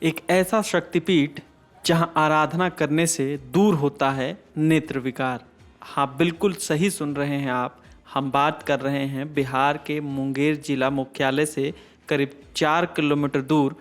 एक ऐसा शक्तिपीठ जहां आराधना करने से दूर होता है नेत्र विकार। हाँ, बिल्कुल सही सुन रहे हैं आप। हम बात कर रहे हैं बिहार के मुंगेर जिला मुख्यालय से करीब 4 किलोमीटर दूर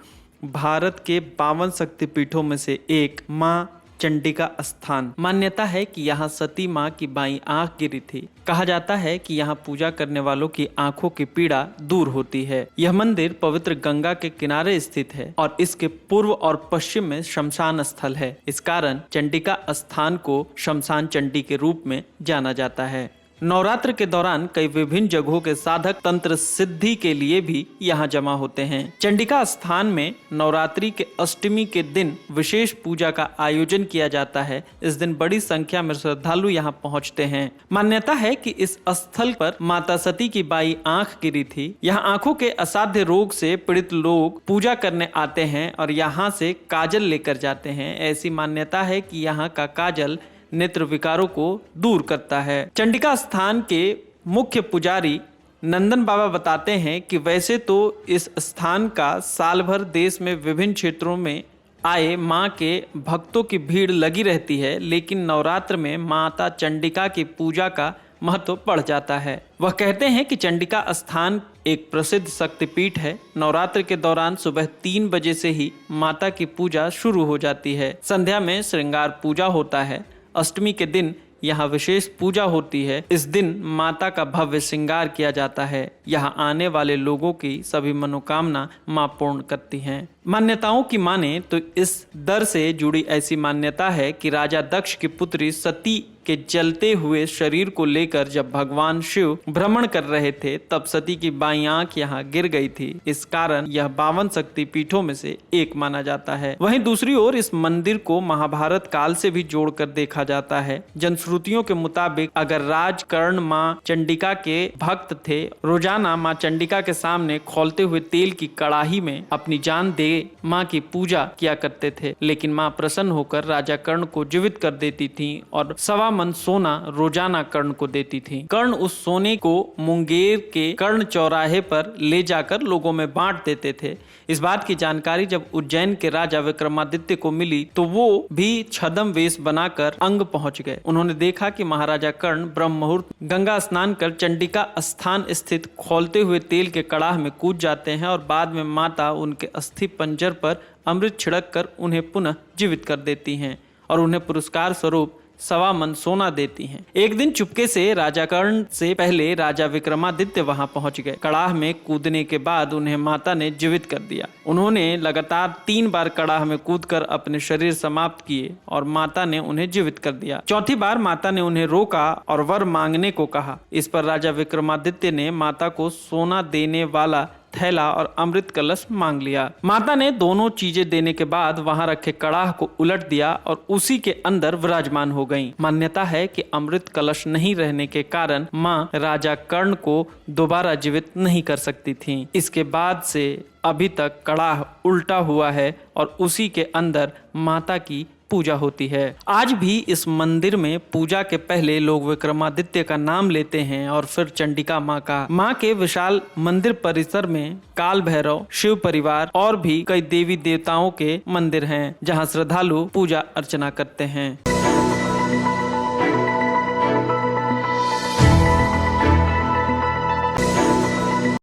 भारत के 52 शक्तिपीठों में से एक माँ चंडिका स्थान। मान्यता है कि यहाँ सती माँ की बाईं आंख गिरी थी। कहा जाता है कि यहाँ पूजा करने वालों की आंखों की पीड़ा दूर होती है। यह मंदिर पवित्र गंगा के किनारे स्थित है और इसके पूर्व और पश्चिम में शमशान स्थल है। इस कारण चंडिका स्थान को शमशान चंडी के रूप में जाना जाता है। नवरात्र के दौरान कई विभिन्न जगहों के साधक तंत्र सिद्धि के लिए भी यहाँ जमा होते हैं। चंडिका स्थान में नवरात्रि के अष्टमी के दिन विशेष पूजा का आयोजन किया जाता है। इस दिन बड़ी संख्या में श्रद्धालु यहाँ पहुँचते हैं। मान्यता है कि इस स्थल पर माता सती की बाई आंख गिरी थी। यहाँ आंखों के असाध्य रोग से पीड़ित लोग पूजा करने आते हैं और यहाँ से काजल लेकर जाते हैं। ऐसी मान्यता है कि यहाँ का काजल नेत्र विकारों को दूर करता है। चंडिका स्थान के मुख्य पुजारी नंदन बाबा बताते हैं कि वैसे तो इस स्थान का साल भर देश में विभिन्न क्षेत्रों में आए मां के भक्तों की भीड़ लगी रहती है, लेकिन नवरात्र में माता चंडिका की पूजा का महत्व बढ़ जाता है। वह कहते हैं कि चंडिका स्थान एक प्रसिद्ध शक्तिपीठ है। नवरात्र के दौरान सुबह 3 बजे से ही माता की पूजा शुरू हो जाती है। संध्या में श्रृंगार पूजा होता है। अष्टमी के दिन यहाँ विशेष पूजा होती है। इस दिन माता का भव्य श्रृंगार किया जाता है। यहाँ आने वाले लोगों की सभी मनोकामना मां पूर्ण करती हैं। मान्यताओं की माने तो इस दर से जुड़ी ऐसी मान्यता है कि राजा दक्ष की पुत्री सती के जलते हुए शरीर को लेकर जब भगवान शिव भ्रमण कर रहे थे तब सती की बाईं आंख यहाँ गिर गई थी। इस कारण यह 52 शक्तिपीठों में से एक माना जाता है। वहीं दूसरी ओर इस मंदिर को महाभारत काल से भी जोड़कर देखा जाता है। जनश्रुतियों के मुताबिक अगर राजकर्ण माँ चंडिका के भक्त थे, रोजाना माँ चंडिका के सामने खौलते हुए तेल की कड़ाही में अपनी जान दे माँ की पूजा किया करते थे, लेकिन माँ प्रसन्न होकर राजा कर्ण को जीवित कर देती थी और 1.25 मन सोना रोजाना कर्ण को देती थी। कर्ण उस सोने को मुंगेर के कर्ण चौराहे पर ले जाकर लोगों में बांट देते थे। इस बात की जानकारी जब उज्जैन के राजा विक्रमादित्य को मिली तो वो भी छद्म वेश बनाकर अंग पहुंच गए। उन्होंने देखा कि महाराजा कर्ण ब्रह्म मुहूर्त गंगा स्नान कर चंडिका स्थान स्थित खौलते हुए तेल के कड़ाह में कूद जाते हैं और बाद में माता उनके अस्थि पंजर पर अमृत छिड़क कर उन्हें पुनः जीवित कर देती हैं और उन्हें पुरस्कार स्वरूप 1.25 मन सोना देती हैं। एक दिन चुपके से राजा कर्ण से पहले राजा विक्रमादित्य वहां पहुंच गए। कड़ाह में कूदने के बाद उन्हें माता ने जीवित कर दिया। उन्होंने लगातार 3 बार कड़ाह में कूदकर अपने शरीर समाप्त किए और माता ने उन्हें जीवित कर दिया। चौथी बार माता ने उन्हें रोका और वर मांगने को कहा। इस पर राजा विक्रमादित्य ने माता को सोना देने वाला थैला और अमृत कलश मांग लिया। माता ने दोनों चीजें देने के बाद वहां रखे कड़ाह को उलट दिया और उसी के अंदर विराजमान हो गईं। मान्यता है कि अमृत कलश नहीं रहने के कारण मां राजा कर्ण को दोबारा जीवित नहीं कर सकती थीं। इसके बाद से अभी तक कड़ाह उल्टा हुआ है और उसी के अंदर माता की पूजा होती है। आज भी इस मंदिर में पूजा के पहले लोग विक्रमादित्य का नाम लेते हैं और फिर चंडिका माँ का। माँ के विशाल मंदिर परिसर में काल भैरव, शिव परिवार और भी कई देवी देवताओं के मंदिर हैं, जहाँ श्रद्धालु पूजा अर्चना करते हैं।